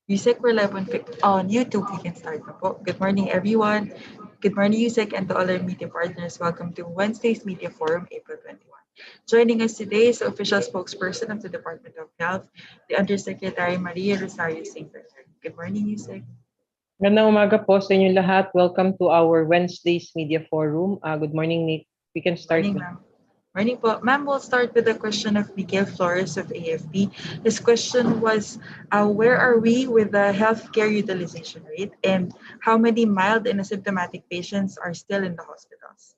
Yusek, we're live on YouTube. We can start na po. Good morning, everyone. Good morning, Yusek, and to all our media partners. Welcome to Wednesday's Media Forum, April 21. Joining us today is the official spokesperson of the Department of Health, the Undersecretary Maria Rosario Singer. Good morning, Yusek. Magandang umaga po sa inyo lahat. Welcome to our Wednesday's Media Forum. Good morning, Nick. We can start. Morning, ma'am. Morning po. Ma'am, we'll start with a question of Miguel Flores of AFP. His question was, where are we with the healthcare utilization rate and how many mild and asymptomatic patients are still in the hospitals?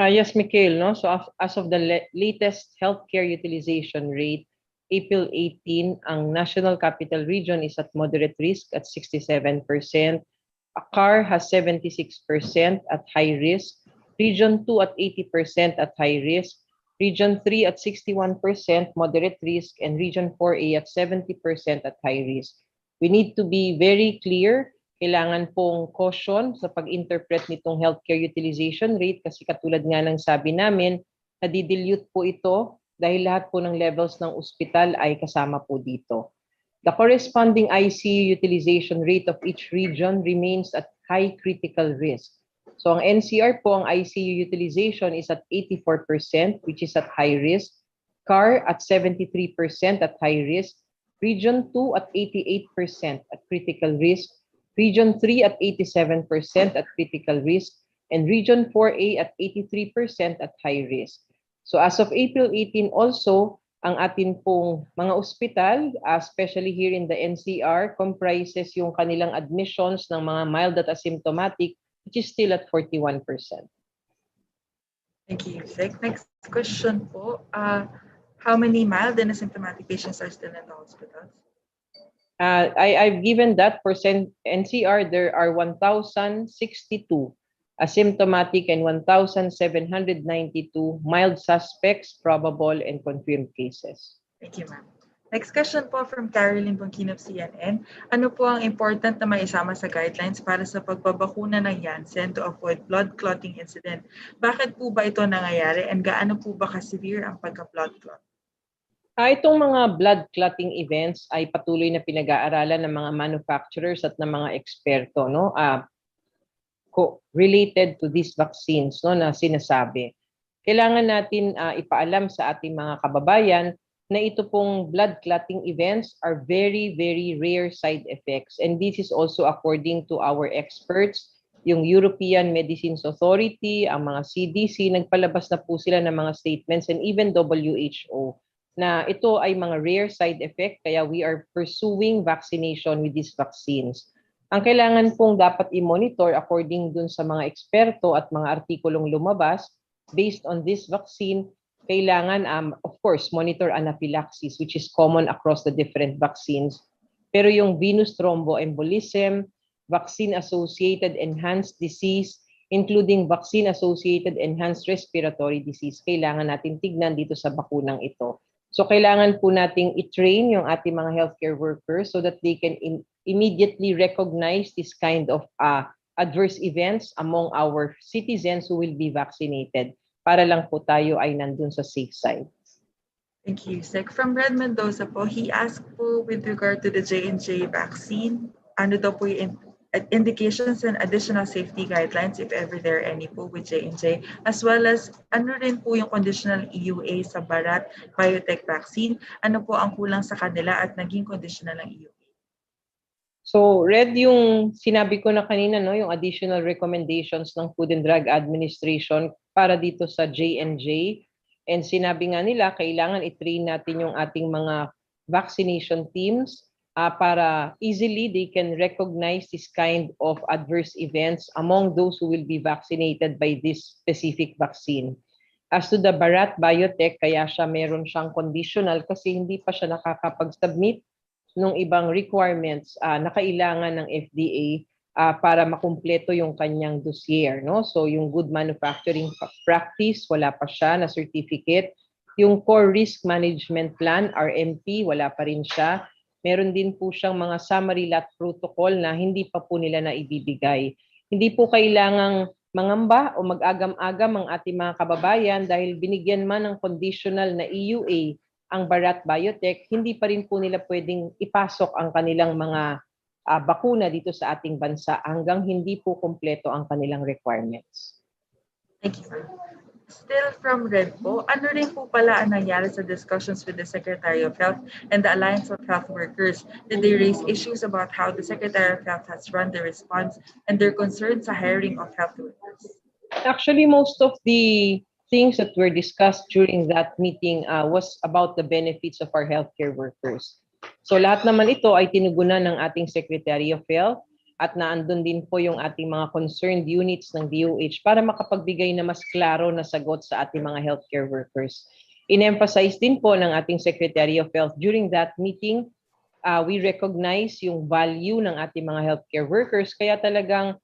Yes, Mikhail. No? So as of the latest healthcare utilization rate, April 18, ang National Capital Region is at moderate risk at 67%. CAR has 76% at high risk. Region 2 at 80% at high risk. Region 3 at 61% moderate risk, and Region 4A at 70% at high risk. We need to be very clear. Kailangan pong caution sa pag-interpret nitong healthcare utilization rate kasi katulad nga ng sabi namin, nadidilute po ito dahil lahat po ng levels ng ospital ay kasama po dito. The corresponding ICU utilization rate of each region remains at high critical risk. So ang NCR po, ang ICU utilization is at 84%, which is at high risk. CAR at 73% at high risk. Region 2 at 88% at critical risk. Region 3 at 87% at critical risk. And Region 4A at 83% at high risk. So as of April 18 also, ang atin pong mga ospital, especially here in the NCR, comprises yung kanilang admissions ng mga mild at asymptomatic, which is still at 41%. Thank you, Yusek. Next question po. How many mild and asymptomatic patients are still in the hospitals? I've given that for NCR. There are 1,062 asymptomatic and 1,792 mild suspects, probable, and confirmed cases. Thank you, ma'am. Next question po from Caroline Bongkin of CNN. Ano po ang important na maisama sa guidelines para sa pagbabakuna ng Janssen to avoid blood clotting incident? Bakit po ba ito nangyayari and gaano po ba ka-severe ang pagka-blood clot? Itong mga blood clotting events ay patuloy na pinag-aaralan ng mga manufacturers at ng mga eksperto, no? Related to these vaccines, no, na sinasabi. Kailangan natin ipaalam sa ating mga kababayan na ito pong blood clotting events are very, very rare side effects. And this is also according to our experts, yung European Medicines Authority, ang mga CDC, nagpalabas na po sila ng mga statements, and even WHO, na ito ay mga rare side effect, kaya we are pursuing vaccination with these vaccines. Ang kailangan pong dapat i-monitor according dun sa mga eksperto at mga artikulong lumabas, based on this vaccine, kailangan, of course, monitor anaphylaxis, which is common across the different vaccines. Pero yung venous thromboembolism, vaccine-associated enhanced disease, including vaccine-associated enhanced respiratory disease, kailangan natin tignan dito sa bakunang ito. So kailangan po nating i-train yung ating mga healthcare workers so that they can immediately recognize this kind of adverse events among our citizens who will be vaccinated, para lang po tayo ay nandun sa safe side. Thank you, Sec. From Red Mendoza po, he asked po with regard to the J&J vaccine, ano daw po yung indications and additional safety guidelines if ever there are any po with J&J, as well as ano rin po yung conditional EUA sa Bharat Biotech vaccine, ano po ang kulang sa kanila at naging conditional ng EUA? So, Red, yung sinabi ko na kanina, no, yung additional recommendations ng Food and Drug Administration para dito sa J&J. And sinabi nga nila, kailangan i-train natin yung ating mga vaccination teams para easily they can recognize this kind of adverse events among those who will be vaccinated by this specific vaccine. As to the Bharat Biotech, kaya meron siyang conditional kasi hindi pa siya nakakapag-submit ng ibang requirements na kailangan ng FDA para makumpleto yung kanyang dossier, no? So yung good manufacturing practice, wala pa siya na certificate. Yung core risk management plan, RMP, wala pa rin siya. Meron din po siyang mga summary lot protocol na hindi pa po nila na ibibigay. Hindi po kailangang mangamba o mag-agam-agam ang ating mga kababayan dahil binigyan man ng conditional na EUA ang Bharat Biotech, hindi pa rin po nila pwedeng ipasok ang kanilang mga bakuna dito sa ating bansa hanggang hindi po kumpleto ang kanilang requirements. Thank you, ma'am. Still from Red po, ano rin po pala ang nangyari sa discussions with the Secretary of Health and the Alliance of Health Workers? Did they raise issues about how the Secretary of Health has run the response and their concerns sa hiring of health workers? Actually, most of the things that were discussed during that meeting was about the benefits of our healthcare workers. So lahat naman ito ay tinugunan ng ating Secretary of Health at naandun din po yung ating mga concerned units ng DOH para makapagbigay na mas klaro na sagot sa ating mga healthcare workers. In-emphasize din po ng ating Secretary of Health during that meeting, we recognize yung value ng ating mga healthcare workers, kaya talagang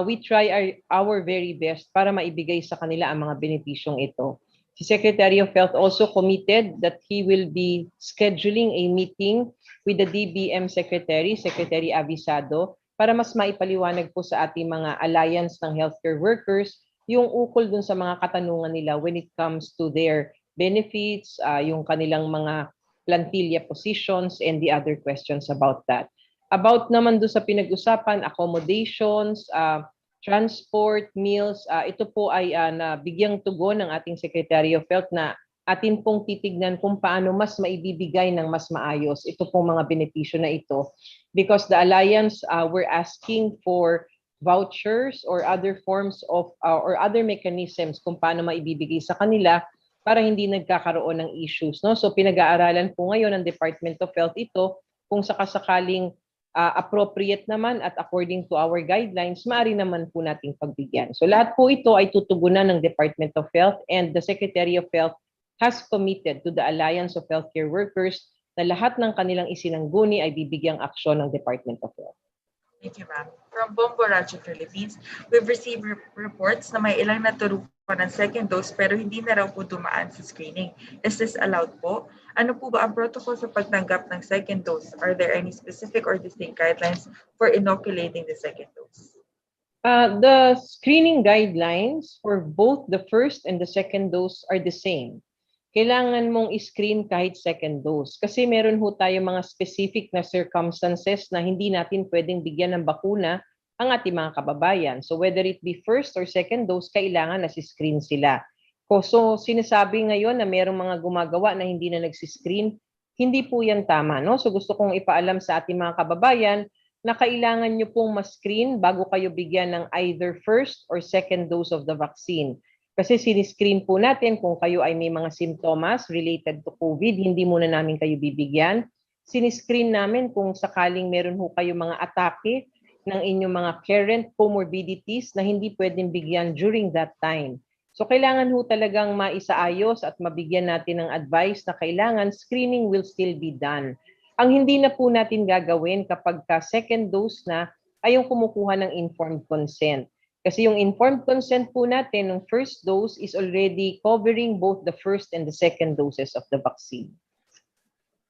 we try our very best para maibigay sa kanila ang mga benepisyong ito. Si Secretary of Health also committed that he will be scheduling a meeting with the DBM Secretary, Secretary Avisado, para mas maipaliwanag po sa ating mga alliance ng healthcare workers yung ukol dun sa mga katanungan nila when it comes to their benefits, yung kanilang mga plantilla positions, and the other questions about that. About naman doon sa pinag-usapan, accommodations, transport, meals, ito po ay nabigyang tugon ng ating Secretary of Health na atin pong titignan kung paano mas maibibigay ng mas maayos ito pong mga benepisyo na ito. Because the Alliance were asking for vouchers or other forms of or other mechanisms kung paano maibibigay sa kanila para hindi nagkakaroon ng issues. No? So pinag-aaralan po ngayon ng Department of Health ito kung sakasakaling appropriate naman at according to our guidelines, maaari naman po nating pagbigyan. So lahat po ito ay tutugunan ng Department of Health, and the Secretary of Health has committed to the Alliance of Healthcare Workers na lahat ng kanilang isinangguni ay bibigyang aksyon ng Department of Health. Thank you, ma'am. From Bomboracho, Philippines, we've received reports na may ilang naturo pa ng second dose pero hindi na raw po dumaan sa screening. Is this allowed po? Ano po ba ang protocol sa pagtanggap ng second dose? Are there any specific or distinct guidelines for inoculating the second dose? The screening guidelines for both the first and the second dose are the same. Kailangan mong i-screen kahit second dose. Kasi meron ho tayo mga specific na circumstances na hindi natin pwedeng bigyan ng bakuna ang ating mga kababayan. So whether it be first or second dose, kailangan nasi-screen sila. So sinasabi ngayon na merong mga gumagawa na hindi na nagsiscreen, hindi po yan tama. No? So gusto kong ipaalam sa ating mga kababayan na kailangan nyo pong ma-screen bago kayo bigyan ng either first or second dose of the vaccine. Kasi siniscreen po natin kung kayo ay may mga simptomas related to COVID, hindi muna namin kayo bibigyan. Siniscreen namin kung sakaling meron ho kayo mga atake ng inyong mga current comorbidities na hindi pwedeng bigyan during that time. So kailangan ho talagang maisaayos at mabigyan natin ng advice na kailangan screening will still be done. Ang hindi na po natin gagawin kapag second dose na ay yung kumukuha ng informed consent. Kasi yung informed consent po natin ng first dose is already covering both the first and the second doses of the vaccine.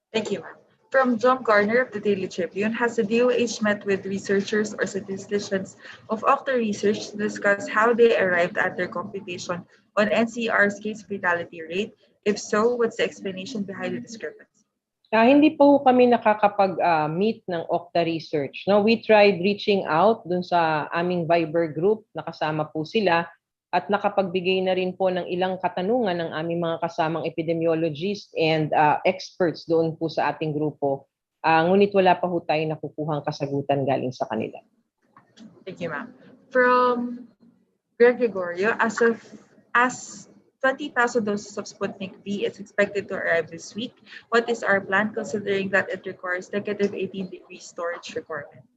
Thank you, ma'am. From John Garner of the Daily Tribune, has the DOH met with researchers or statisticians of Octa Research to discuss how they arrived at their computation on NCR's case fatality rate? If so, what's the explanation behind the discrepancy? Hindi po kami nakakapag-meet ng Octa Research. No, we tried reaching out dun sa aming Viber group, nakasama po sila, at nakapagbigay na rin po ng ilang katanungan ng aming mga kasamang epidemiologists and experts doon po sa ating grupo. Ngunit wala pa po tayo nakukuhang kasagutan galing sa kanila. Thank you, ma'am. From Greg Gregorio, as 20,000 doses of Sputnik V is expected to arrive this week, what is our plan considering that it requires negative 18-degree storage requirement?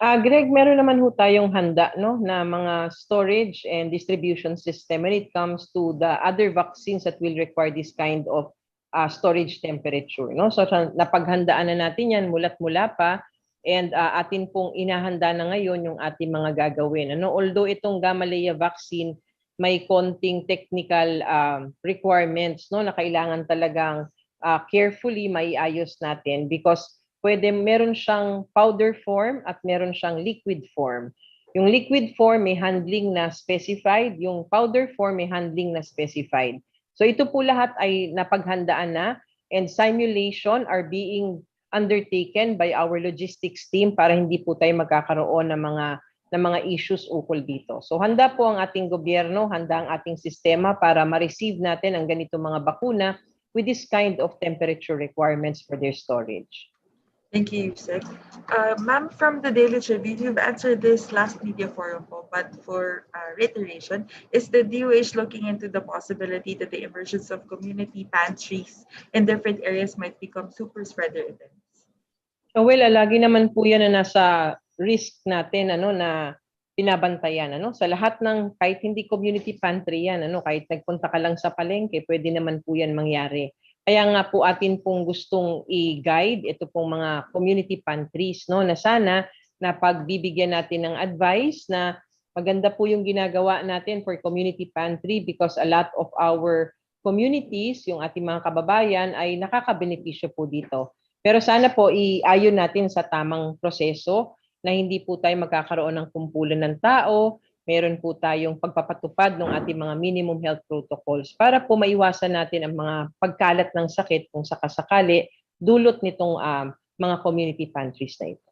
Greg, meron naman ho tayong handa no, na mga storage and distribution system when it comes to the other vaccines that will require this kind of storage temperature. No? So napaghandaan na natin yan mula't-mula pa, and atin pong inahanda na ngayon yung ating mga gagawin. Ano? Although itong Gamaleya vaccine, may konting technical requirements no, na kailangan talagang carefully maiayos natin because meron siyang powder form at meron siyang liquid form. Yung liquid form may handling na specified, yung powder form may handling na specified. So ito po lahat ay napaghandaan na, and simulation are being undertaken by our logistics team para hindi po tayo magkakaroon ng mga issues ukol dito. So handa po ang ating gobyerno, handa ang ating sistema para ma-receive natin ang ganito mga bakuna with this kind of temperature requirements for their storage. Thank you, Yusek. Ma'am, from the Daily Tribune, you've answered this last media forum po, but for reiteration, is the DOH looking into the possibility that the emergence of community pantries in different areas might become super spreader events? Well, lagi naman po yan na nasa risk natin na binabantayan sa lahat ng kahit hindi community pantry yan kahit nagpunta ka lang sa palengke pwede naman po yan mangyari. Kaya nga po atin pong gustong i-guide ito pong mga community pantries na sana na pagbibigyan natin ng advice na maganda po yung ginagawa natin for community pantry because a lot of our communities, yung ating mga kababayan ay nakakabenepisyo po dito. Pero sana po iayon natin sa tamang proseso na hindi po tayo magkakaroon ng kumpulan ng tao, meron po tayong pagpapatupad ng ating mga minimum health protocols para po maiwasan natin ang mga pagkalat ng sakit kung sakasakali dulot nitong mga community pantries na ito.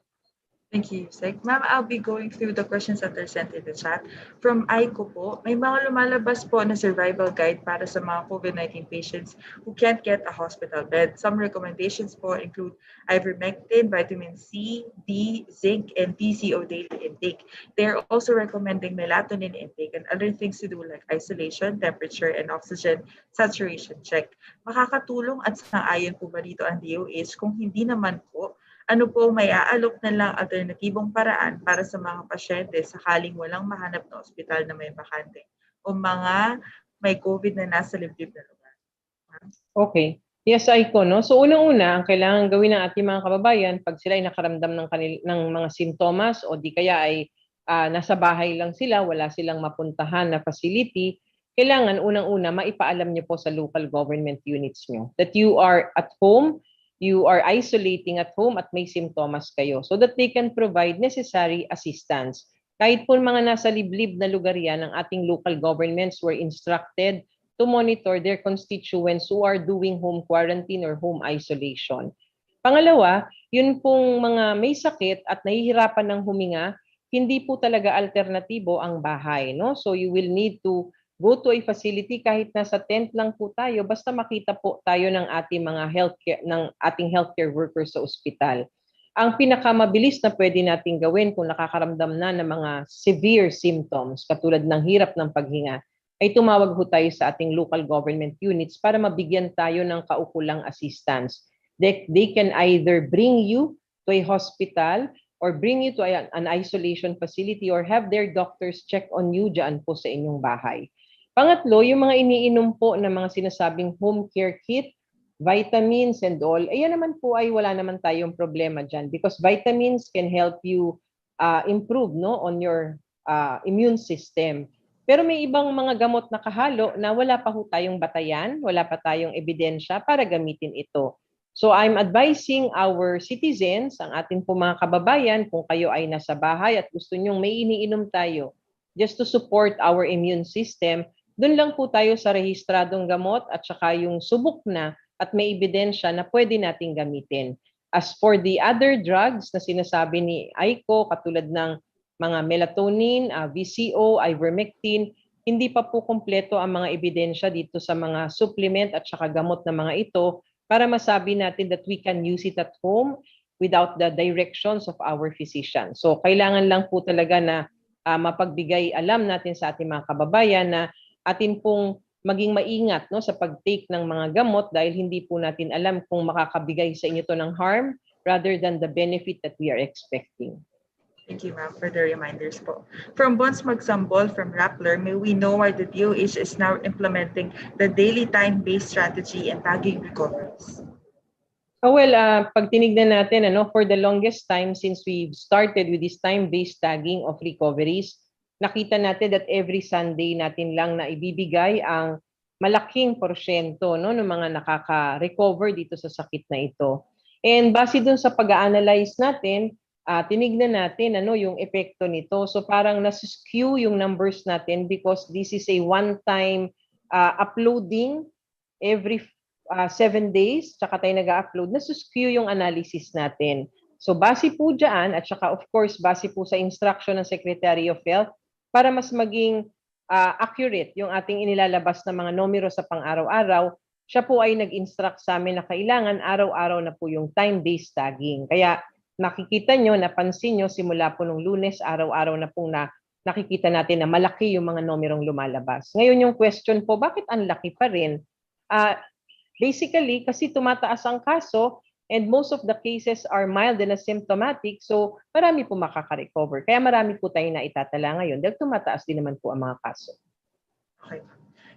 Thank you, Yusek. Ma'am, I'll be going through the questions that are sent in the chat. From Aiko po, may mga lumalabas po na survival guide para sa mga COVID-19 patients who can't get a hospital bed. Some recommendations po include ivermectin, vitamin C, D, zinc, and PCO daily intake. They are also recommending melatonin intake and other things to do like isolation, temperature, and oxygen saturation check. Makakatulong at sang-ayon po ba dito ang DOH? Kung hindi naman po, ano po may aalok na lang alternatibong paraan para sa mga pasyente sakaling walang mahanap na ospital na may bakante o mga may COVID na nasa liblib na lugar? Okay. Yes, Aiko, So unang-una, ang kailangan gawin ng ating mga kababayan pag sila ay nakaramdam ng mga simptomas o di kaya ay nasa bahay lang sila, wala silang mapuntahan na facility, kailangan unang-una maipaalam niyo po sa local government units niyo that you are at home, you are isolating at home at may simptomas kayo so that they can provide necessary assistance. Kahit po mga nasa liblib na lugar yan, ang ating local governments were instructed to monitor their constituents who are doing home quarantine or home isolation. Pangalawa, yun pong mga may sakit at nahihirapan ng huminga, hindi po talaga alternatibo ang bahay. So you will need to go to a facility kahit nasa tent lang po tayo basta makita po tayo ng ating mga healthcare workers sa ospital. Ang pinakamabilis na pwede nating gawin kung nakakaramdam na ng mga severe symptoms katulad ng hirap ng paghinga ay tumawag po tayo sa ating local government units para mabigyan tayo ng kaukulang assistance. They can either bring you to a hospital or bring you to an isolation facility or have their doctors check on you dyan po sa inyong bahay. Pangatlo, yung mga iniinom po ng mga sinasabing home care kit, vitamins and all, ayan naman po ay wala naman tayong problema dyan because vitamins can help you improve on your immune system. Pero may ibang mga gamot na kahalo na wala pa ho tayong batayan, wala pa tayong ebidensya para gamitin ito. So I'm advising our citizens, ang atin po mga kababayan, kung kayo ay nasa bahay at gusto nyong may iniinom tayo just to support our immune system, doon lang po tayo sa rehistradong gamot at saka yung subok na at may ebidensya na pwede nating gamitin. As for the other drugs na sinasabi ni Aiko, katulad ng mga melatonin, VCO, ivermectin, hindi pa po kumpleto ang mga ebidensya dito sa mga supplement at saka gamot na mga ito para masabi natin that we can use it at home without the directions of our physician. So kailangan lang po talaga na mapagbigay alam natin sa ating mga kababayan na atin pong maging maingat sa pag-take ng mga gamot dahil hindi po natin alam kung makakabigay sa inyo to ng harm rather than the benefit that we are expecting. Thank you, ma'am, for the reminders po. From Bons Magsambol from Rappler, may we know why the DOH is now implementing the daily time-based strategy and tagging recoveries? Pag tinignan natin, for the longest time since we've started with this time-based tagging of recoveries, nakita natin that every Sunday natin lang na ibibigay ang malaking porsyento ng mga nakaka-recover dito sa sakit na ito. And base dun sa pag-a-analyze natin, tinignan natin yung epekto nito. So parang nasa-skew yung numbers natin because this is a one-time uploading every 7 days, tsaka tayo nag-upload, nasuskew yung analysis natin. So base po dyan, at saka of course, base po sa instruction ng Secretary of Health, para mas maging accurate yung ating inilalabas na mga numero sa pang-araw-araw, siya po ay nag-instruct sa amin na kailangan araw-araw na po yung time-based tagging. Kaya nakikita nyo, napansin nyo, simula po nung Lunes, araw-araw na pong nakikita natin na malaki yung mga numerong lumalabas. Ngayon yung question po, bakit ang laki pa rin? Basically, kasi tumataas ang kaso and most of the cases are mild and asymptomatic, so marami po makaka-recover. Kaya marami po tayo na itatala ngayon dahil tumataas din naman po ang mga kaso. Okay.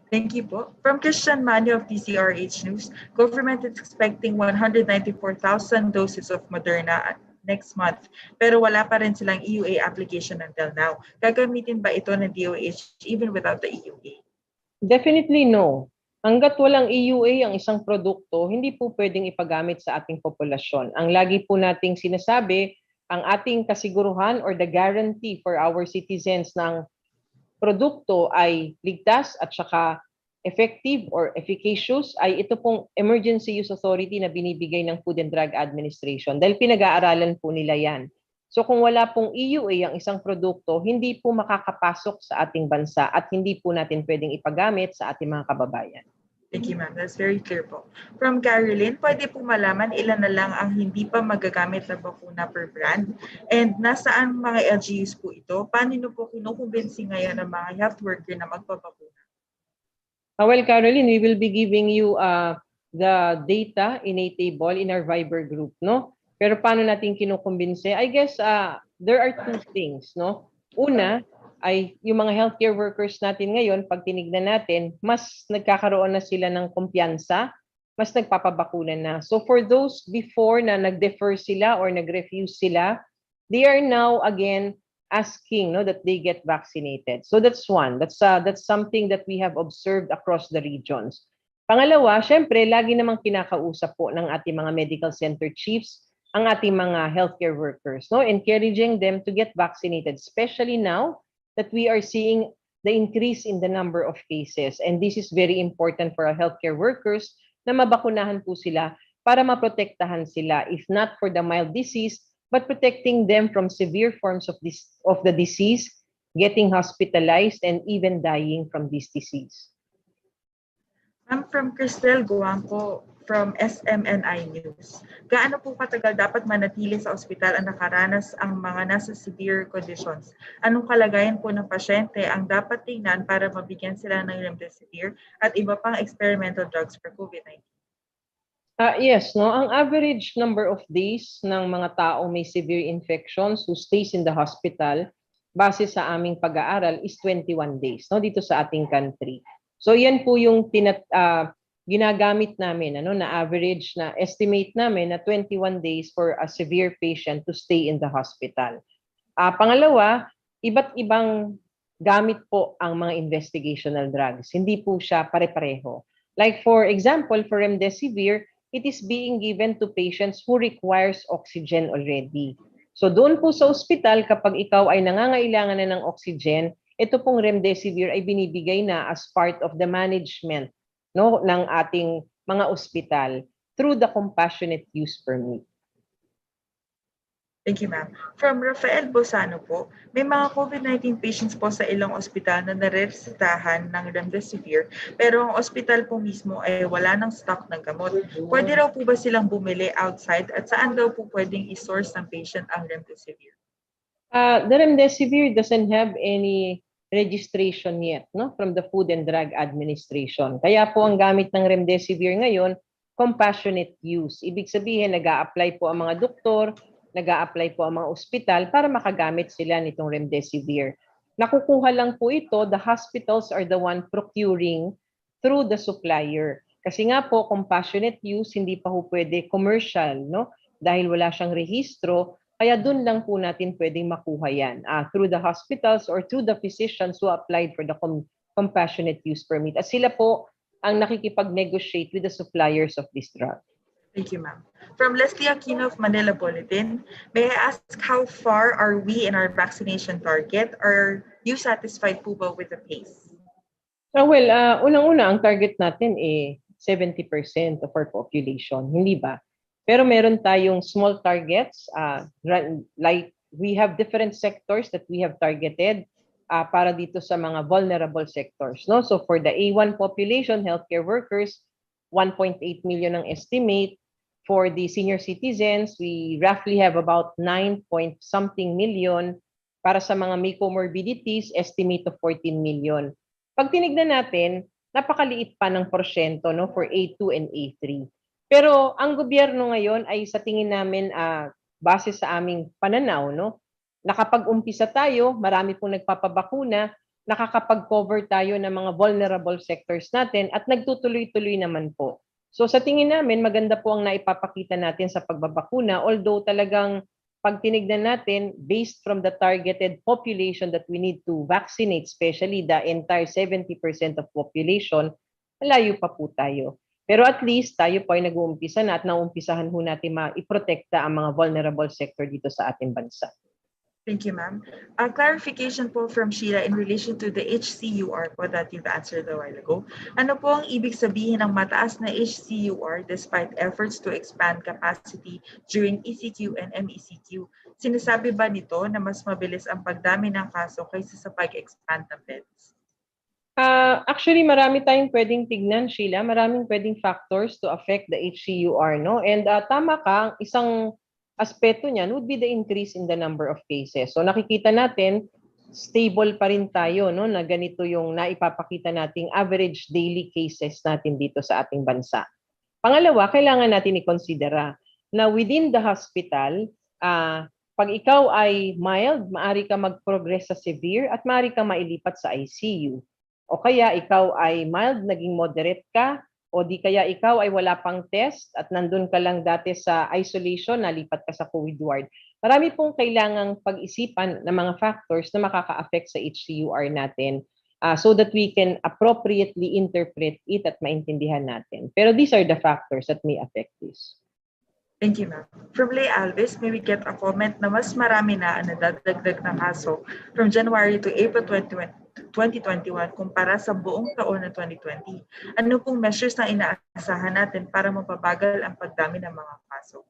Thank you po. From Christian Manyo of DCRH News, government is expecting 194,000 doses of Moderna next month, pero wala pa rin silang EUA application until now. Gagamitin ba ito ng DOH even without the EUA? Definitely no. Hanggat walang EUA ang isang produkto, hindi po pwedeng ipagamit sa ating populasyon. Ang lagi po nating sinasabi, ang ating kasiguruhan or the guarantee for our citizens ng produkto ay ligtas at saka effective or efficacious ay ito pong emergency use authority na binibigay ng Food and Drug Administration dahil pinag-aaralan po nila yan. So kung wala pong EUA ang isang produkto, hindi po makakapasok sa ating bansa at hindi po natin pwedeng ipagamit sa ating mga kababayan. Thank you, ma'am. That's very clear po. From Caroline, pwede po malaman ilan na lang ang hindi pa magagamit na bakuna per brand and nasaan mga LGUs po ito? Paano nyo po kinukumbinsi ngayon ng mga health worker na magpabakuna? Well, Caroline, we will be giving you the data in a table in our Viber group, no? Pero paano natin kinukumbinsi? I guess there are two things, no? Una, ay yung mga healthcare workers natin ngayon, pag tinignan natin, mas nagkakaroon na sila ng kumpiyansa, mas nagpapabakuna na. So for those before na nag-defer sila or nag-refuse sila, they are now again asking that they get vaccinated. So that's one. That's something that we have observed across the regions. Pangalawa, syempre, lagi namang kinakausap po ng ating mga medical center chiefs ang ating mga healthcare workers, encouraging them to get vaccinated, especially now that we are seeing the increase in the number of cases. And this is very important for our healthcare workers na mabakunahan po sila para maprotektahan sila, if not for the mild disease, but protecting them from severe forms of the disease, getting hospitalized, and even dying from this disease. I'm from Cristel Guangco from SMNI News. Gaano po katagal dapat manatili sa ospital ang nakaranas ang mga nasa severe conditions? Anong kalagayan po ng pasyente ang dapat tingnan para mabigyan sila ng remdesivir at iba pang experimental drugs for COVID-19? Yes, ang average number of days ng mga taong may severe infections who stays in the hospital base sa aming pag-aaral is 21 days dito sa ating country. So yan po yung ginagamit namin na average na estimate namin na 21 days for a severe patient to stay in the hospital. Pangalawa, iba't ibang gamit po ang mga investigational drugs. Hindi po siya pare-pareho. Like for example, for remdesivir, it is being given to patients who requires oxygen already. So doon po sa ospital, kapag ikaw ay nangangailangan na ng oxygen, ito pong remdesivir ay binibigay na as part of the management ng ating mga ospital through the compassionate use permit. Thank you, ma'am. From Rafael Bosano po, may mga COVID-19 patients po sa ilang ospital na naresetahan ng remdesivir, pero ang ospital po mismo ay wala ng stock ng gamot. Pwede raw po ba silang bumili outside at saan daw po pwedeng i-source ng patient ang remdesivir? The remdesivir doesn't have any registration yet from the Food and Drug Administration. Kaya po ang gamit ng remdesivir ngayon, compassionate use. Ibig sabihin, nag-a-apply po ang mga doktor, nag-a-apply po ang mga ospital para makagamit sila nitong remdesivir. Nakukuha lang po ito, the hospitals are the one procuring through the supplier. Kasi nga po, compassionate use, hindi pa po pwede commercial, dahil wala siyang rehistro. Kaya doon lang po natin pwedeng makuha yan through the hospitals or through the physicians who applied for the compassionate use permit. At sila po ang nakikipag-negotiate with the suppliers of this drug. Thank you, ma'am. From Leslie Aquino of Manila Bulletin, may I ask how far are we in our vaccination target? Are you satisfied po ba with the pace? Unang-una, ang target natin 70% of our population, hindi ba? Pero meron tayong small targets, like we have different sectors that we have targeted para dito sa mga vulnerable sectors, no? So for the A1 population, healthcare workers, 1.8 million ang estimate. For the senior citizens, we roughly have about 9 point something million. Para sa mga may comorbidities, estimate of 14 million. Pag tinignan natin, napakaliit pa ng porsyento, no, for A2 and A3. Pero ang gobyerno ngayon ay sa tingin namin, base sa aming pananaw, no, nakapag-umpisa tayo, marami pong nagpapabakuna, nakakapag-cover tayo ng mga vulnerable sectors natin at nagtutuloy-tuloy naman po. So sa tingin namin, maganda po ang naipapakita natin sa pagbabakuna, although talagang pag tinignan natin, based from the targeted population that we need to vaccinate, especially the entire 70% of population, malayo pa po tayo. Pero at least tayo po ay nag-uumpisa na at naumpisahan ho natin maiprotekta ang mga vulnerable sector dito sa ating bansa. Thank you, ma'am. A clarification po from Sheila in relation to the HCUR po that you've answered a while ago. Ano po ang ibig sabihin ng mataas na HCUR despite efforts to expand capacity during ECQ and MECQ? Sinasabi ba nito na mas mabilis ang pagdami ng kaso kaysa sa pag-expand ng beds? Actually, marami tayong pwedeng tignan, Sheila. Maraming pwedeng factors to affect the HCUR, no? And tama ka, isang aspeto niyan would be the increase in the number of cases. So nakikita natin, stable pa rin tayo, no, na ganito yung naipapakita nating average daily cases natin dito sa ating bansa. Pangalawa, kailangan natin i-considera na within the hospital, pag ikaw ay mild, maaari ka mag-progress sa severe at maaari ka mailipat sa ICU. O kaya ikaw ay mild, naging moderate ka, o di kaya ikaw ay wala pang test at nandun ka lang dati sa isolation, nalipat ka sa COVID ward. Marami pong kailangang pag-isipan ng mga factors na makaka-affect sa HCUR natin so that we can appropriately interpret it at maintindihan natin. Pero these are the factors that may affect this. Thank you, ma'am. From Lay Alves, may we get a comment na mas marami na nadadagdag na kaso from January to April 2021 kumpara sa buong taon na 2020. Ano pong measures na inaasahan natin para mapabagal ang pagdami ng mga kaso?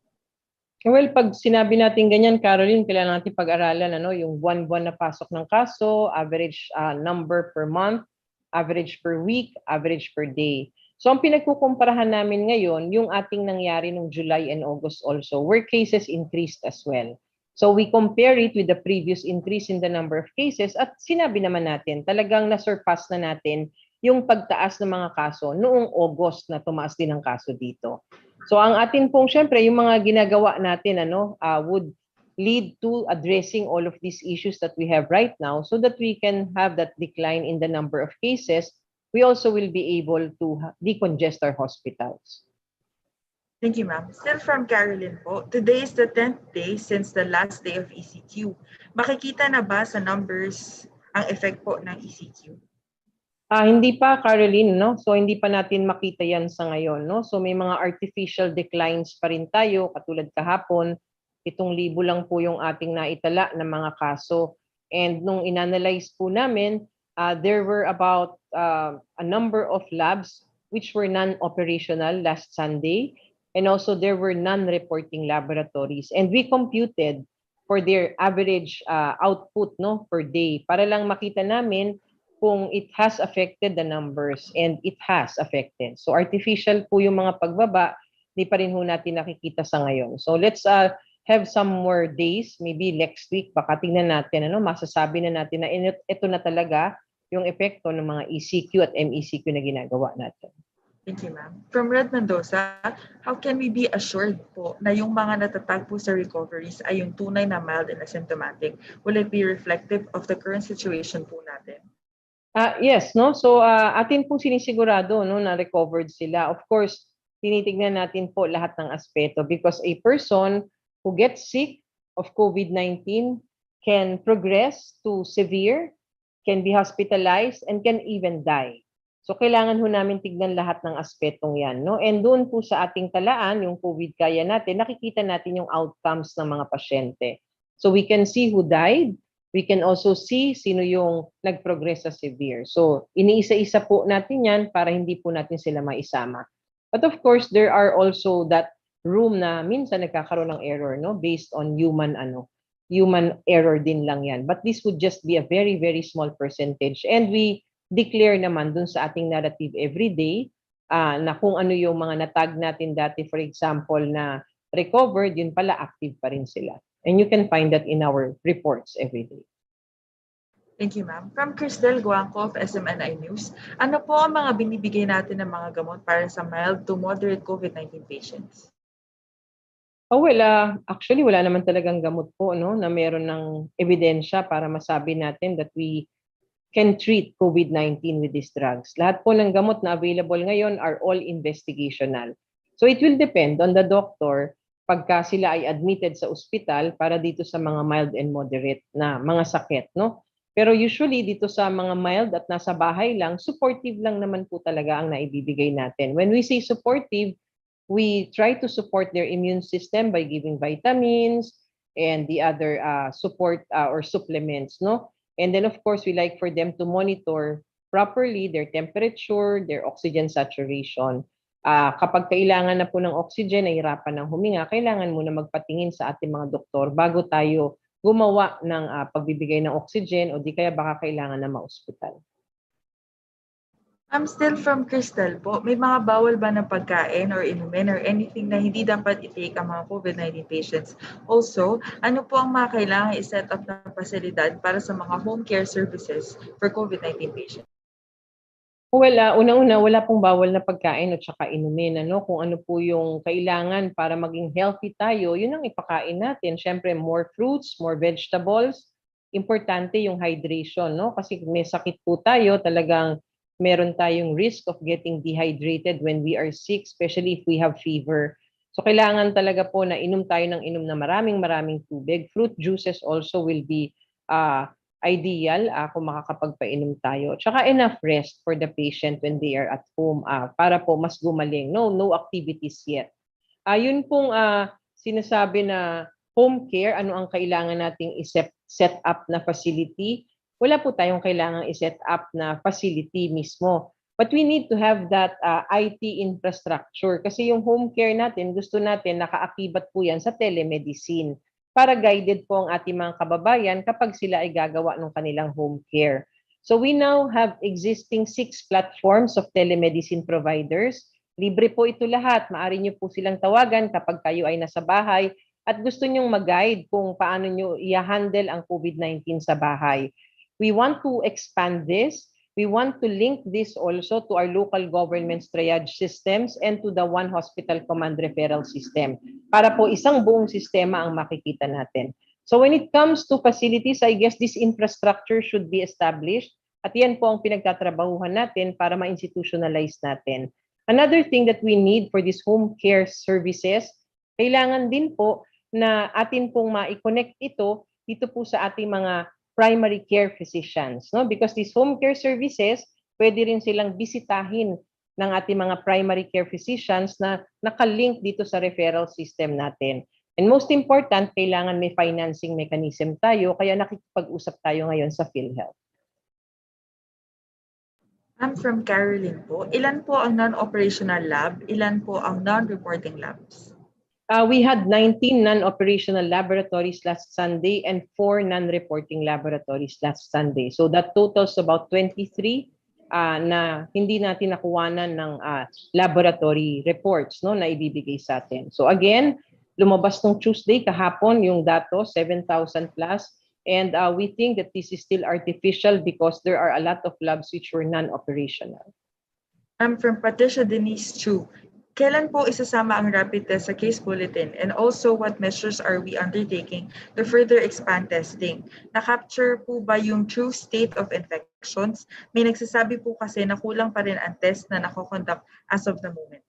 Well, pag sinabi natin ganyan, Caroline, kailangan natin pag-aralan yung buwan-buwan na pasok ng kaso, average number per month, average per week, average per day. So ang pinagkukumparahan namin ngayon, yung ating nangyari noong July and August also, where cases increased as well. So we compare it with the previous increase in the number of cases at sinabi naman natin, talagang na-surpass na natin yung pagtaas ng mga kaso noong August na tumaas din ang kaso dito. So ang atin pong syempre, yung mga ginagawa natin would lead to addressing all of these issues that we have right now so that we can have that decline in the number of cases. We also will be able to decongest our hospitals. Thank you, ma'am. Still from Caroline po, today is the 10th day since the last day of ECQ. Makikita na ba sa numbers ang effect po ng ECQ? Hindi pa, Caroline, no? So hindi pa natin makita yan sa ngayon, no? So may mga artificial declines pa rin tayo, katulad kahapon, 7,000 lang po yung ating naitala na mga kaso. And nung inanalyze po namin, there were about a number of labs which were non-operational last Sunday, and also there were non-reporting laboratories. And we computed for their average output per day para lang makita namin kung it has affected the numbers, and it has affected. So artificial po yung mga pagbaba, di pa rin ho natin nakikita sa ngayon. So let's have some more days, maybe next week, baka tingnan natin, masasabi na natin na ito na talaga yung epekto ng mga ECQ at MECQ na ginagawa natin. Thank you, ma'am. From Red Mendoza, how can we be assured po na yung mga natatag po sa recoveries ay yung tunay na mild and asymptomatic? Will it be reflective of the current situation po natin? Yes, no? So atin pong sinisigurado na recovered sila. Of course, tinitignan natin po lahat ng aspeto because a person who gets sick of COVID-19 can progress to severe, can be hospitalized, and can even die. So kailangan ho namin tignan lahat ng aspetong yan, no? And doon po sa ating talaan, yung COVID kaya natin, nakikita natin yung outcomes ng mga pasyente. So we can see who died, we can also see sino yung nag-progress sa severe. So iniisa-isa po natin yan para hindi po natin sila maisama. But of course, there are also that room na minsan nagkakaroon ng error, no, based on human error din lang yan. But this would just be a very, very small percentage. And we declare naman dun sa ating narrative every day na kung ano yung mga natag natin dati, for example, na recovered, yun pala active pa rin sila. And you can find that in our reports every day. Thank you, ma'am. From Cristel Guangco of SMNI News, ano po ang mga binibigay natin ng mga gamot para sa mild to moderate COVID-19 patients? Oh, well, actually, wala naman talagang gamot po, no, na meron ng ebidensya para masabi natin that we can treat COVID-19 with these drugs. Lahat po ng gamot na available ngayon are all investigational. So it will depend on the doctor pagka sila ay admitted sa ospital para dito sa mga mild and moderate na mga sakit, no? Pero usually dito sa mga mild at nasa bahay lang, supportive lang naman po talaga ang naibibigay natin. When we say supportive, we try to support their immune system by giving vitamins and the other support or supplements, no? And then of course, we like for them to monitor properly their temperature, their oxygen saturation. Kapag kailangan na po ng oxygen, nahihirapan ng huminga, kailangan muna magpatingin sa ating mga doktor bago tayo gumawa ng pagbibigay ng oxygen o di kaya baka kailangan na ma-ospital. I'm still from Cristel po. May mga bawal ba na pagkain or inumin or anything na hindi dapat i-take ang mga COVID-19 patients? Also, ano po ang mga kailangan i-set up na pasilidad para sa mga home care services for COVID-19 patients? Well, unang-una, wala pong bawal na pagkain at saka inumin. Kung ano po yung kailangan para maging healthy tayo, yun ang ipakain natin. Siyempre, more fruits, more vegetables. Importante yung hydration, no? Kasi kung may sakit po tayo, talagang meron tayong risk of getting dehydrated when we are sick, especially if we have fever. So kailangan talaga po na inom tayo ng inom na maraming tubig. Fruit juices also will be ideal kung makakapagpainom tayo. Tsaka enough rest for the patient when they are at home para po mas gumaling. No activities yet. Yun pong sinasabi na home care, ano ang kailangan nating set up na facility? Wala po tayong kailangang i-set up na facility mismo. But we need to have that IT infrastructure kasi yung home care natin, gusto natin nakaakibat po yan sa telemedicine para guided po ang ating mga kababayan kapag sila ay gagawa ng kanilang home care. So we now have existing 6 platforms of telemedicine providers. Libre po ito lahat. Maaari niyo po silang tawagan kapag kayo ay nasa bahay at gusto niyong mag-guide kung paano niyo i-handle ang COVID-19 sa bahay. We want to expand this. We want to link this also to our local government's triage systems and to the One Hospital Command Referral System para po isang buong sistema ang makikita natin. So when it comes to facilities, I guess this infrastructure should be established at yan po ang pinagtatrabahuhan natin para ma-institutionalize natin. Another thing that we need for these home care services, kailangan din po na atin pong ma-connect ito dito po sa ating mga primary care physicians, no? Because these home care services, pwede rin silang bisitahin ng ating mga primary care physicians na nakalink dito sa referral system natin. And most important, kailangan may financing mechanism tayo, kaya nakikipag-usap tayo ngayon sa PhilHealth. I'm from Caroline po. Ilan po ang non-operational lab? Ilan po ang non-reporting labs? We had 19 non-operational laboratories last Sunday and 4 non-reporting laboratories last Sunday. So that totals about 23 na hindi natin nakuwanan ng laboratory reports, no, na ibibigay sa atin. So again, lumabas nung Tuesday kahapon yung datos, 7,000 plus. And we think that this is still artificial because there are a lot of labs which were non-operational. I'm from Patricia Denise Chu. Kailan po isasama ang rapid test sa case bulletin? And also, what measures are we undertaking to further expand testing? Na-capture po ba yung true state of infections? May nagsasabi po kasi na kulang pa rin ang test na nakoconduct as of the moment.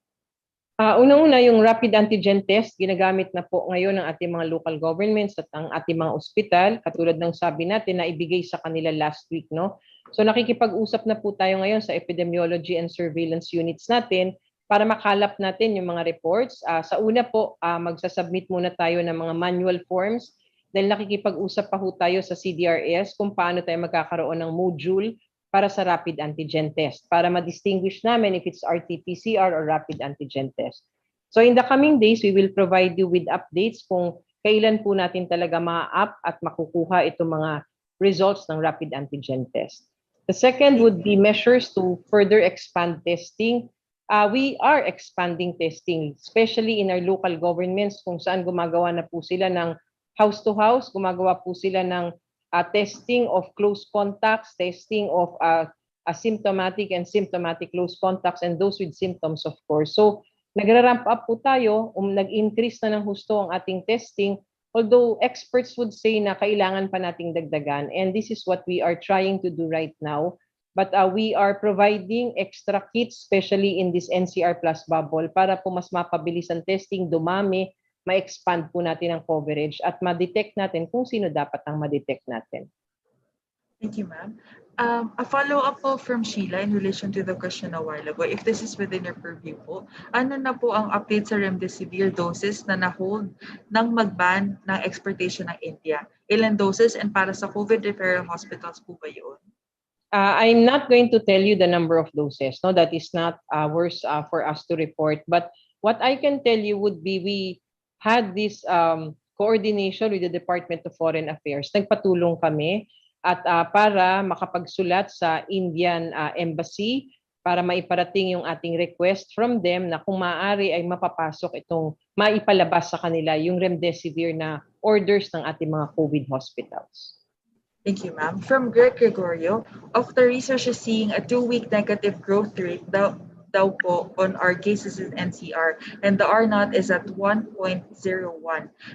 Unang-una, yung rapid antigen test, ginagamit na po ngayon ng ating mga local governments at ang ating mga ospital, katulad ng sabi natin na ibigay sa kanila last week, no? So nakikipag-usap na po tayo ngayon sa epidemiology and surveillance units natin para makalap natin yung mga reports. Sa una po, magsasubmit muna tayo ng mga manual forms dahil nakikipag-usap pa po tayo sa CDRS kung paano tayo magkakaroon ng module para sa rapid antigen test, para ma-distinguish namin if it's RT-PCR or rapid antigen test. So in the coming days, we will provide you with updates kung kailan po natin talaga ma-up at makukuha itong mga results ng rapid antigen test. The second would be measures to further expand testing. We are expanding testing, especially in our local governments kung saan gumagawa na po sila ng house-to-house, gumagawa po sila ng testing of close contacts, testing of asymptomatic and symptomatic close contacts, and those with symptoms, of course. So, nagra-ramp up po tayo, nag-increase na ng husto ang ating testing, although experts would say na kailangan pa nating dagdagan, and this is what we are trying to do right now. But we are providing extra kits, especially in this NCR Plus bubble, para po mas mapabilis ang testing, dumami, ma-expand po natin ang coverage at ma-detect natin kung sino dapat ang ma-detect natin. Thank you, ma'am. A follow-up po from Sheila in relation to the question a while ago. If this is within your purview po, ano na po ang update sa remdesivir doses na na-hold nang mag-ban ng exportation ng India? Ilan doses and para sa COVID referral hospitals po ba yun? I'm not going to tell you the number of doses. No, that is not worth for us to report. But what I can tell you would be we had this coordination with the Department of Foreign Affairs. Nagpatulong kami at para makapagsulat sa Indian Embassy para maiparating yung ating request from them na kung maaari ay mapapasok itong maipalabas sa kanila yung remdesivir na orders ng ating mga COVID hospitals. Thank you, ma'am. From Greg Gregorio, of the research is seeing a 2-week negative growth rate daw po on our cases in NCR, and the R0 is at 1.01.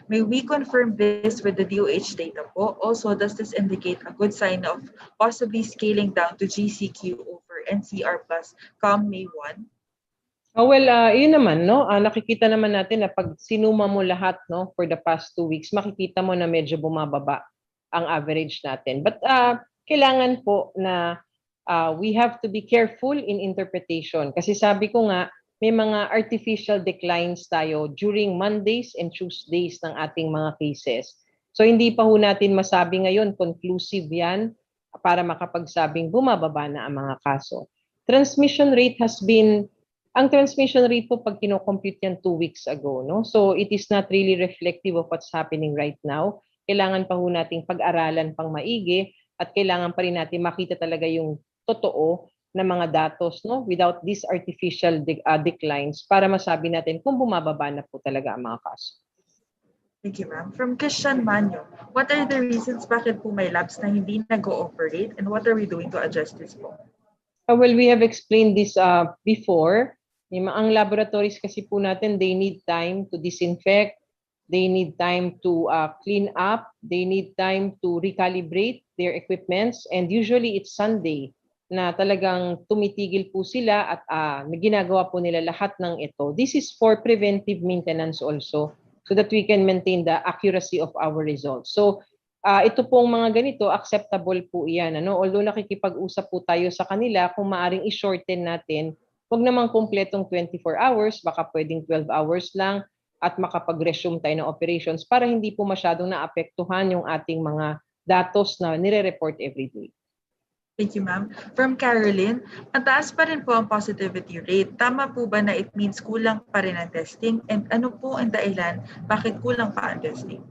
May we confirm this with the DOH data po? Also, does this indicate a good sign of possibly scaling down to GCQ over NCR plus come May 1? Yun naman, no? Nakikita naman natin na pag sinuma mo lahat, no, for the past 2 weeks, makikita mo na medyo bumababa ang average natin. But kailangan po na we have to be careful in interpretation. Kasi sabi ko nga, may mga artificial declines tayo during Mondays and Tuesdays ng ating mga cases. So hindi pa ho natin masabi ngayon, conclusive yan, para makapagsabing bumababa na ang mga kaso. Transmission rate ang transmission rate po pag kino-compute yan 2 weeks ago, no? So it is not really reflective of what's happening right now. Kailangan pa ho nating pag-aralan pang maigi at kailangan pa rin natin makita talaga yung totoo na mga datos, no, without these artificial declines para masabi natin kung bumababa na po talaga ang mga kaso. Thank you, ma'am. From Christian Manyo, what are the reasons bakit po may labs na hindi nag-ooperate and what are we doing to adjust this po? Well, we have explained this before. Ang laboratories kasi po natin, they need time to disinfect, they need time to clean up, they need time to recalibrate their equipments, and usually it's Sunday na talagang tumitigil po sila at ginagawa po nila lahat ng ito. This is for preventive maintenance also so that we can maintain the accuracy of our results. So ito pong mga ganito, acceptable po iyan. Although nakikipag-usap po tayo sa kanila, kung maaring i-shorten natin, wag namang kumpletong 24 hours, baka pwedeng 12 hours lang at makapag-resume tayo ng operations para hindi po masyadong naapektuhan yung ating mga datos na nire-report every day. Thank you, ma'am. From Caroline, mataas pa rin po ang positivity rate. Tama po ba na it means kulang pa rin ang testing? And ano po ang dahilan bakit kulang pa ang testing?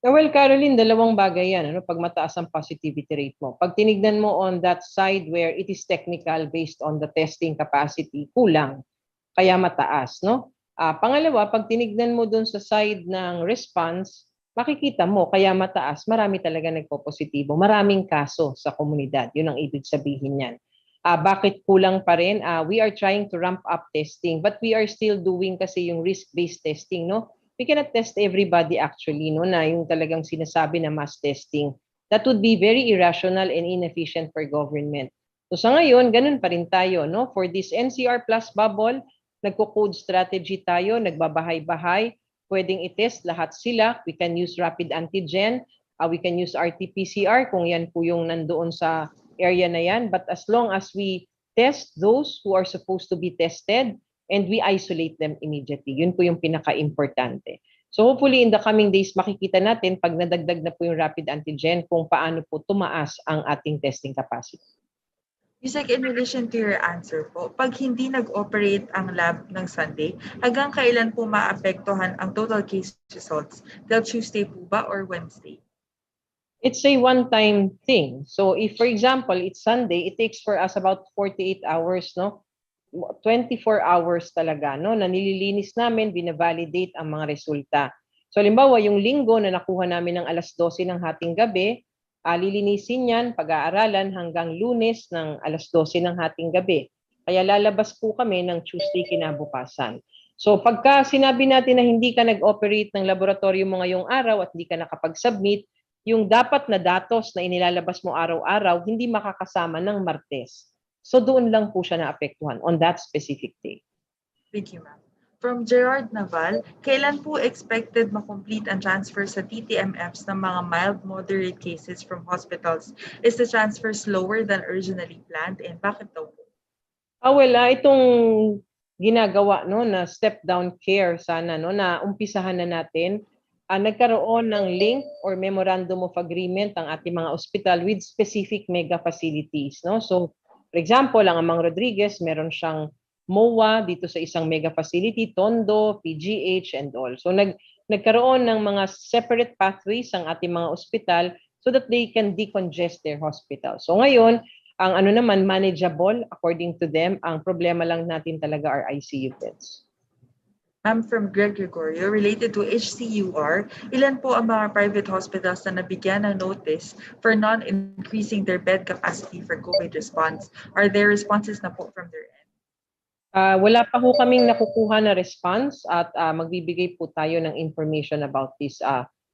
Well, Caroline, dalawang bagay yan. Pag mataas ang positivity rate mo. Pag tinignan mo on that side where it is technical based on the testing capacity, kulang. Kaya mataas, no? Pangalawa, pag tinignan mo dun sa side ng response, makikita mo, kaya mataas, marami talaga nagpo-positibo. Maraming kaso sa komunidad. Yun ang ibig sabihin yan. Bakit kulang pa rin? We are trying to ramp up testing, but we are still doing kasi yung risk-based testing, no? We cannot test everybody actually, no, na yung talagang sinasabi na mass testing. That would be very irrational and inefficient for government. So sa ngayon, ganun pa rin tayo, no? For this NCR plus bubble, nagko-code strategy tayo, nagbabahay-bahay, pwedeng i-test lahat sila. We can use rapid antigen, we can use RT-PCR kung yan po yung nandoon sa area na yan. But as long as we test those who are supposed to be tested, and we isolate them immediately. Yun po yung pinaka-importante. So hopefully in the coming days, makikita natin pag nadagdag na po yung rapid antigen kung paano po tumaas ang ating testing capacity. Yusek, in relation to your answer po, pag hindi nag-operate ang lab ng Sunday, hanggang kailan po maapektuhan ang total case results? Till Tuesday po ba or Wednesday? It's a one-time thing. So if, for example, it's Sunday, it takes for us about 48 hours, no? 24 hours talaga, no? Na nililinis namin, binavalidate ang mga resulta. So halimbawa, yung linggo na nakuha namin ng alas 12 ng hating gabi, lilinisin yan, pag-aaralan hanggang Lunes ng alas 12 ng hating gabi. Kaya lalabas po kami ng Tuesday kinabukasan. So pagka sinabi natin na hindi ka nag-operate ng laboratorio mo ngayong araw at hindi ka nakapag-submit, yung dapat na datos na inilalabas mo araw-araw, hindi makakasama ng Martes. So doon lang po siya naapektuhan on that specific day. Thank you, ma'am. From Gerard Naval, kailan po expected makomplete ang transfer sa TTMFs ng mga mild-moderate cases from hospitals? Is the transfer slower than originally planned and bakit daw po? Itong ginagawa no na step down care sana no na umpisahan na natin. Nagkaroon ng link or memorandum of agreement ang ating mga ospital with specific mega facilities, no? So, for example, ang Amang Rodriguez, meron siyang MOA dito sa isang mega facility, Tondo, PGH, and all. So, nagkaroon ng mga separate pathways ang ating mga ospital so that they can decongest their hospital. So, ngayon, ang ano naman, manageable according to them, ang problema lang natin talaga are ICU beds. I'm from Greg Gregorio. Related to HCUR, ilan po ang mga private hospitals na nabigyan ng notice for non-increasing their bed capacity for COVID response? Are there responses na po from their end? Wala pa ho kaming nakukuha na response at magbibigay po tayo ng information about this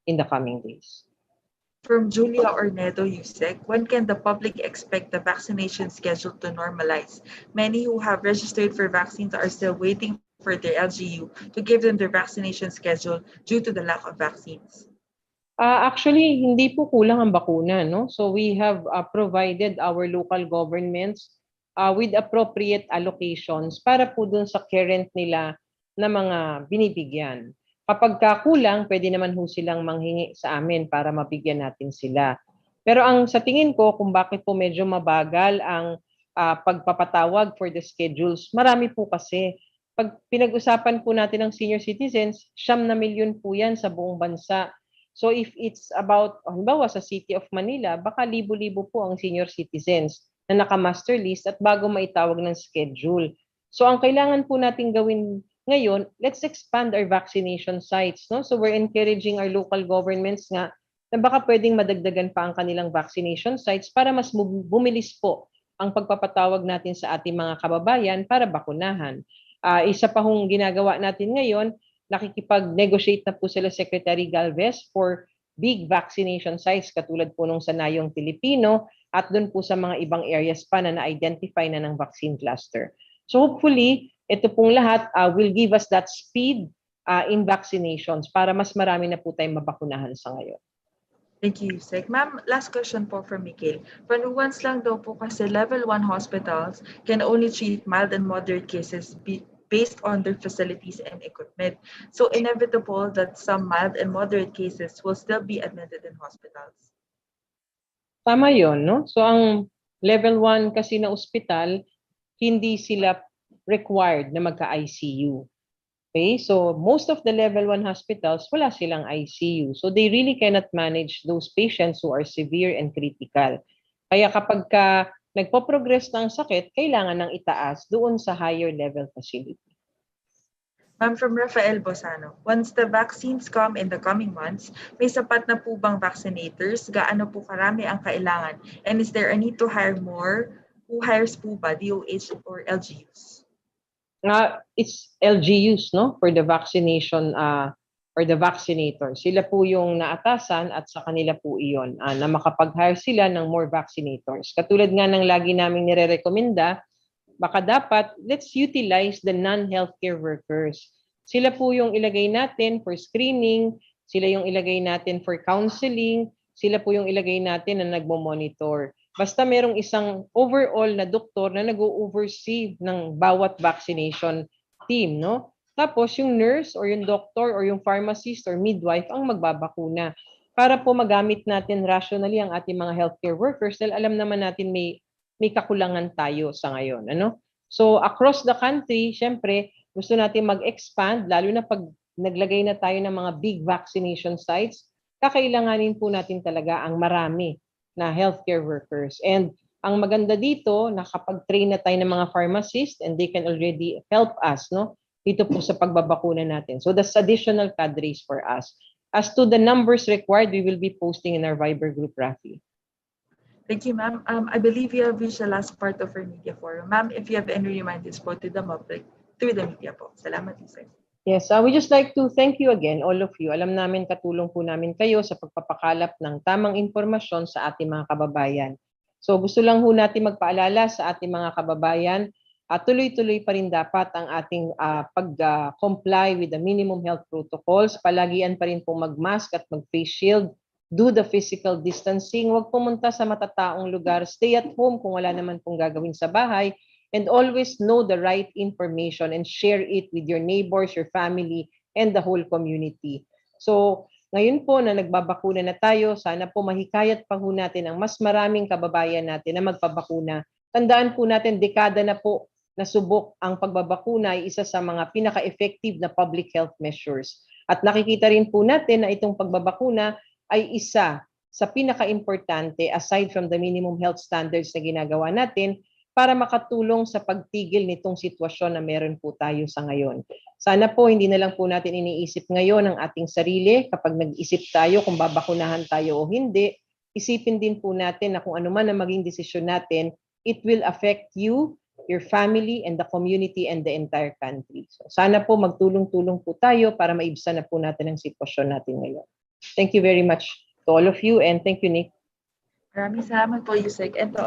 in the coming days. From Julia Ornedo Yusek, when can the public expect the vaccination schedule to normalize? Many who have registered for vaccines are still waiting for their LGU to give them their vaccination schedule due to the lack of vaccines. Actually, hindi po kulang ang bakuna, no? So we have provided our local governments with appropriate allocations para po dun sa current nila na mga binibigyan. Kapag kulang, pwede naman ho silang manghingi sa amin para mabigyan natin sila. Pero ang sa tingin ko kung bakit po medyo mabagal ang pagpapatawag for the schedules, marami po kasi. Pag pinag-usapan po natin ng senior citizens, 9 milyon po yan sa buong bansa. So if it's about, halimbawa sa City of Manila, baka libo-libo po ang senior citizens na naka-master list at bago maitawag ng schedule. So ang kailangan po natin gawin ngayon, let's expand our vaccination sites. No? So we're encouraging our local governments nga na baka pwedeng madagdagan pa ang kanilang vaccination sites para mas bumilis po ang pagpapatawag natin sa ating mga kababayan para bakunahan. Isa pa hong ginagawa natin ngayon, nakikipag-negotiate na po sila Secretary Galvez for big vaccination sites katulad po nung sa Nayong Pilipino at doon po sa mga ibang areas pa na na-identify na ng vaccine cluster. So hopefully, ito pong lahat will give us that speed in vaccinations para mas marami na po tayong mabakunahan sa ngayon. Thank you, Yusek. Ma'am, last question po from Mikhail. Panuwans lang daw po kasi level 1 hospitals can only treat mild and moderate cases based on their facilities and equipment. So inevitable that some mild and moderate cases will still be admitted in hospitals. Tama yon, no? So ang level 1 kasi na ospital, hindi sila required na magka-ICU. Okay? So most of the level 1 hospitals, wala silang ICU. So they really cannot manage those patients who are severe and critical. Kaya kapag nagpo-progress na ang sakit, kailangan nang itaas doon sa higher level facility. Ma'am, from Rafael Bosano, once the vaccines come in the coming months, may sapat na po bang vaccinators? Gaano po karami ang kailangan? And is there a need to hire more? Who hires po ba, DOH or LGUs? It's LGUs, no, for the vaccination or the vaccinator. Sila po yung naatasan at sa kanila po iyon na makapag-hire sila ng more vaccinators. Katulad nga ng lagi naming nire-recommenda, baka dapat let's utilize the non-healthcare workers. Sila po yung ilagay natin for screening, sila yung ilagay natin for counseling, sila po yung ilagay natin na nagmo-monitor. Basta merong isang overall na doktor na nag-oversee ng bawat vaccination team, no? Tapos yung nurse or yung doctor or yung pharmacist or midwife ang magbabakuna para po magamit natin rationally ang ating mga healthcare workers dahil alam naman natin may may kakulangan tayo sa ngayon. Ano? So across the country, syempre, gusto natin mag-expand, lalo na pag naglagay na tayo ng mga big vaccination sites, kakailanganin po natin talaga ang marami na healthcare workers. And ang maganda dito, nakapag-train na tayo ng mga pharmacists and they can already help us, no? Dito po sa pagbabakuna natin. So that's additional cadres for us. As to the numbers required, we will be posting in our Viber group, Rafi. Thank you, ma'am. I believe you have reached the last part of our media forum. Ma'am, if you have any reminders po to the public, through the media po. Salamat, sir. Yes, we just like to thank you again, all of you. Alam namin katulong po namin kayo sa pagpapakalap ng tamang impormasyon sa ating mga kababayan. So gusto lang ho natin magpaalala sa ating mga kababayan at tuloy-tuloy pa rin dapat ang ating pag-comply with the minimum health protocols. Palagian pa rin po mag-mask at mag-face shield. Do the physical distancing. Huwag pumunta sa matataong lugar. Stay at home kung wala naman pong gagawin sa bahay. And always know the right information and share it with your neighbors, your family, and the whole community. So, ngayon po na nagbabakuna na tayo, sana po mahikayat pa po natin ang mas maraming kababayan natin na magpabakuna. Tandaan po natin, dekada na po na subok ang pagbabakuna ay isa sa mga pinaka-effective na public health measures. At nakikita rin po natin na itong pagbabakuna ay isa sa pinaka-importante aside from the minimum health standards na ginagawa natin para makatulong sa pagtigil nitong sitwasyon na meron po tayo sa ngayon. Sana po hindi na lang po natin iniisip ngayon ang ating sarili kapag nag-isip tayo kung babakunahan tayo o hindi. Isipin din po natin na kung ano man ang maging desisyon natin, it will affect you, your family, and the community and the entire country. So, sana po magtulong-tulong po tayo para maibsan na po natin ang sitwasyon natin ngayon. Thank you very much to all of you and thank you, Nick. Maraming salamat po, Yusek. And to